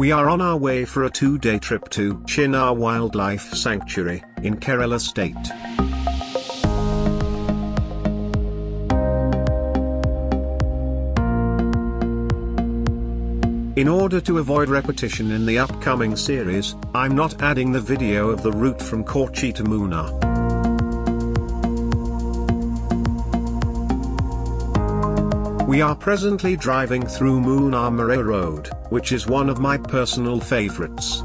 We are on our way for a 2-day trip to Chinnar Wildlife Sanctuary, in Kerala state. In order to avoid repetition in the upcoming series, I'm not adding the video of the route from Kochi to Munnar. We are presently driving through Munnar Marayoor Road, which is one of my personal favorites.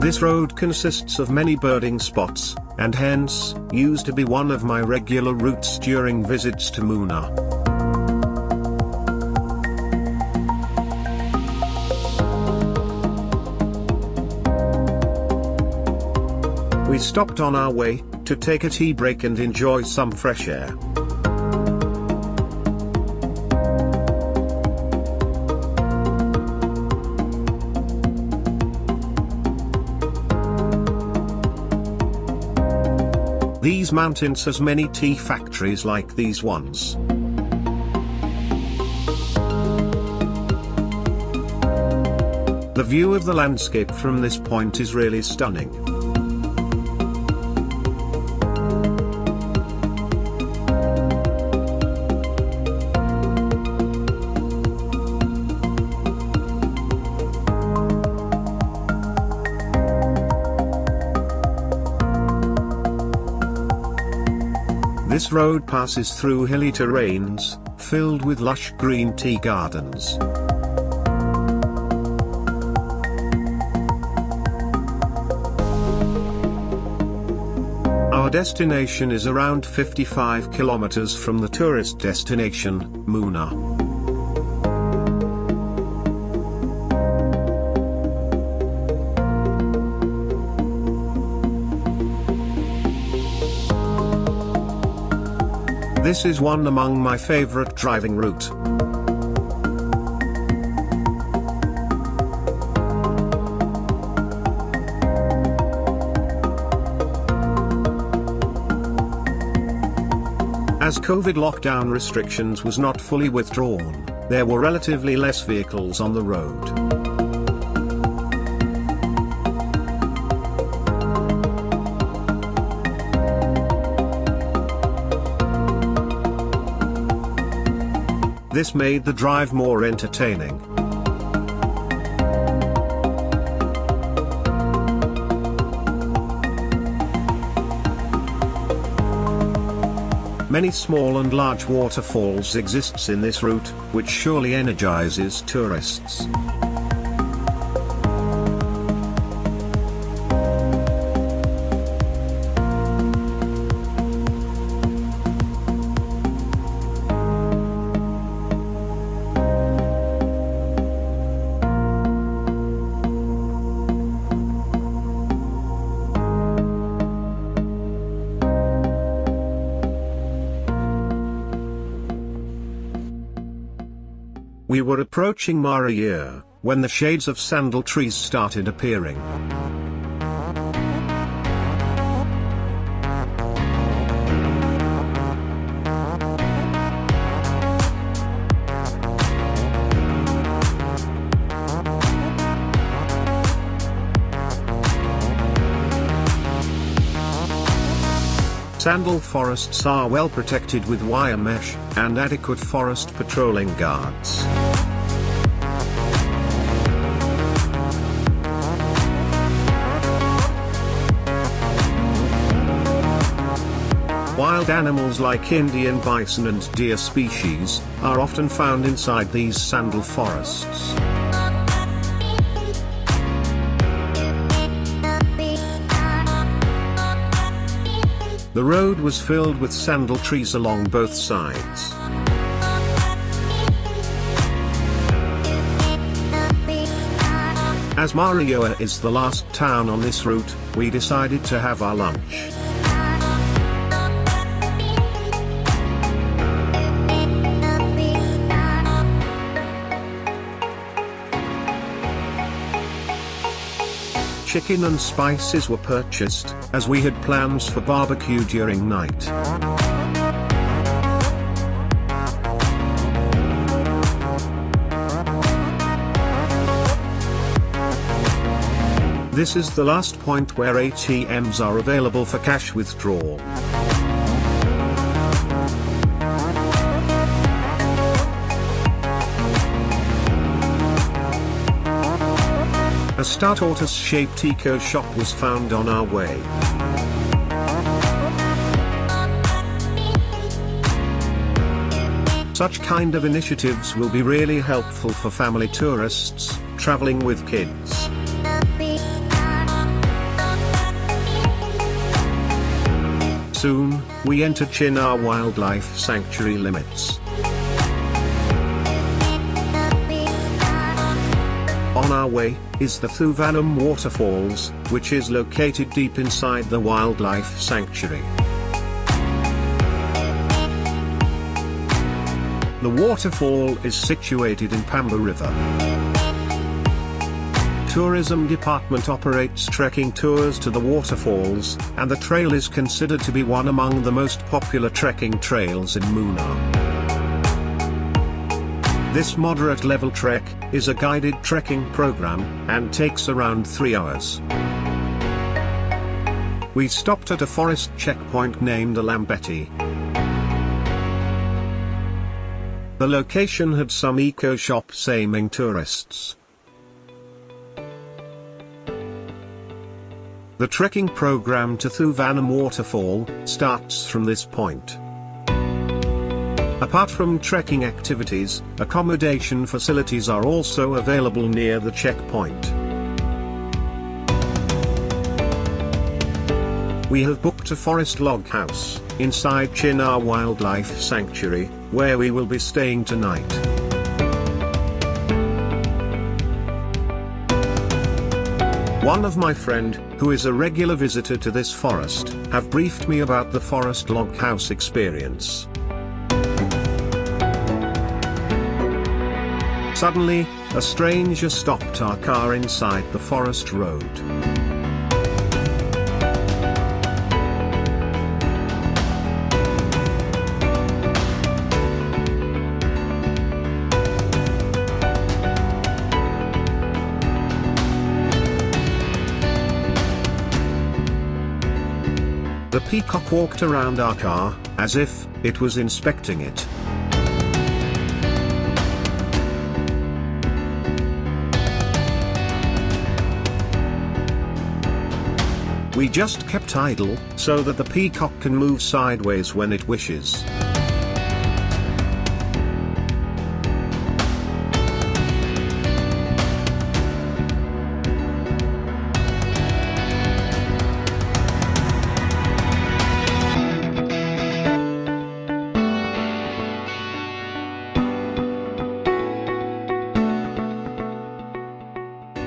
This road consists of many birding spots, and hence, used to be one of my regular routes during visits to Munnar. We stopped on our way, to take a tea break and enjoy some fresh air. These mountains has many tea factories like these ones. The view of the landscape from this point is really stunning. This road passes through hilly terrains, filled with lush green tea gardens. Our destination is around 55 kilometers from the tourist destination, Munnar. This is one among my favorite driving route. As COVID lockdown restrictions was not fully withdrawn, there were relatively less vehicles on the road. This made the drive more entertaining. Many small and large waterfalls exists in this route, which surely energizes tourists. We were approaching Marayoor, when the shades of sandal trees started appearing. Sandal forests are well protected with wire mesh, and adequate forest patrolling guards. Wild animals like Indian bison and deer species, are often found inside these sandal forests. The road was filled with sandal trees along both sides. As Marayoor is the last town on this route, we decided to have our lunch. Chicken and spices were purchased, as we had plans for barbecue during night. This is the last point where ATMs are available for cash withdrawal. A star tortoise-shaped eco-shop was found on our way. Such kind of initiatives will be really helpful for family tourists, traveling with kids. Soon, we enter Chinnar Wildlife Sanctuary limits. On our way is the Thoovanam Waterfalls, which is located deep inside the wildlife sanctuary. The waterfall is situated in Pamba River. Tourism department operates trekking tours to the waterfalls, and the trail is considered to be one among the most popular trekking trails in Munnar. This moderate level trek is a guided trekking program and takes around 3 hours. We stopped at a forest checkpoint named Alambetti. The location had some eco-shops aiming tourists. The trekking program to Thoovanam Waterfall starts from this point. Apart from trekking activities, accommodation facilities are also available near the checkpoint. We have booked a forest log house inside Chinnar Wildlife Sanctuary, where we will be staying tonight. One of my friend, who is a regular visitor to this forest, have briefed me about the forest log house experience. Suddenly, a stranger stopped our car inside the forest road. The peacock walked around our car, as if it was inspecting it. We just kept idle, so that the peacock can move sideways when it wishes.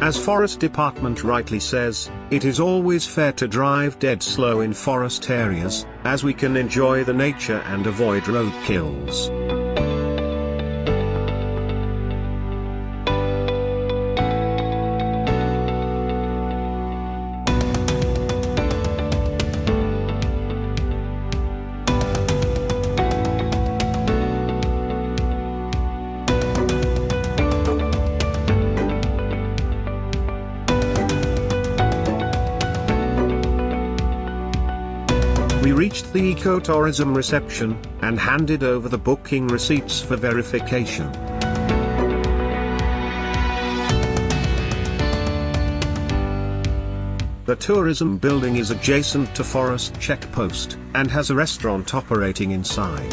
As Forest Department rightly says, it is always fair to drive dead slow in forest areas, as we can enjoy the nature and avoid road kills. We reached the ecotourism reception, and handed over the booking receipts for verification. The tourism building is adjacent to Forest Checkpost, and has a restaurant operating inside.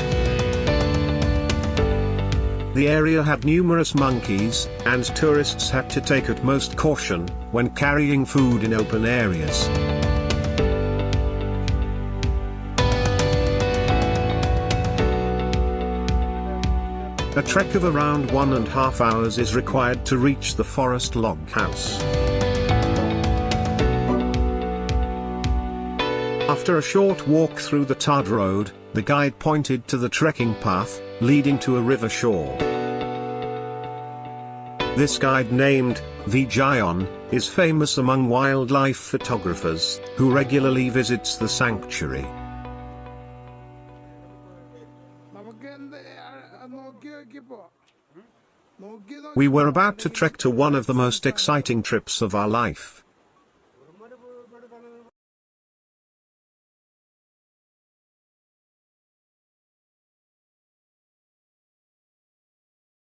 The area had numerous monkeys, and tourists had to take utmost caution when carrying food in open areas. A trek of around 1.5 hours is required to reach the forest log house. After a short walk through the tarred road, the guide pointed to the trekking path, leading to a river shore. This guide, named Vijayan, is famous among wildlife photographers, who regularly visits the sanctuary. We were about to trek to one of the most exciting trips of our life.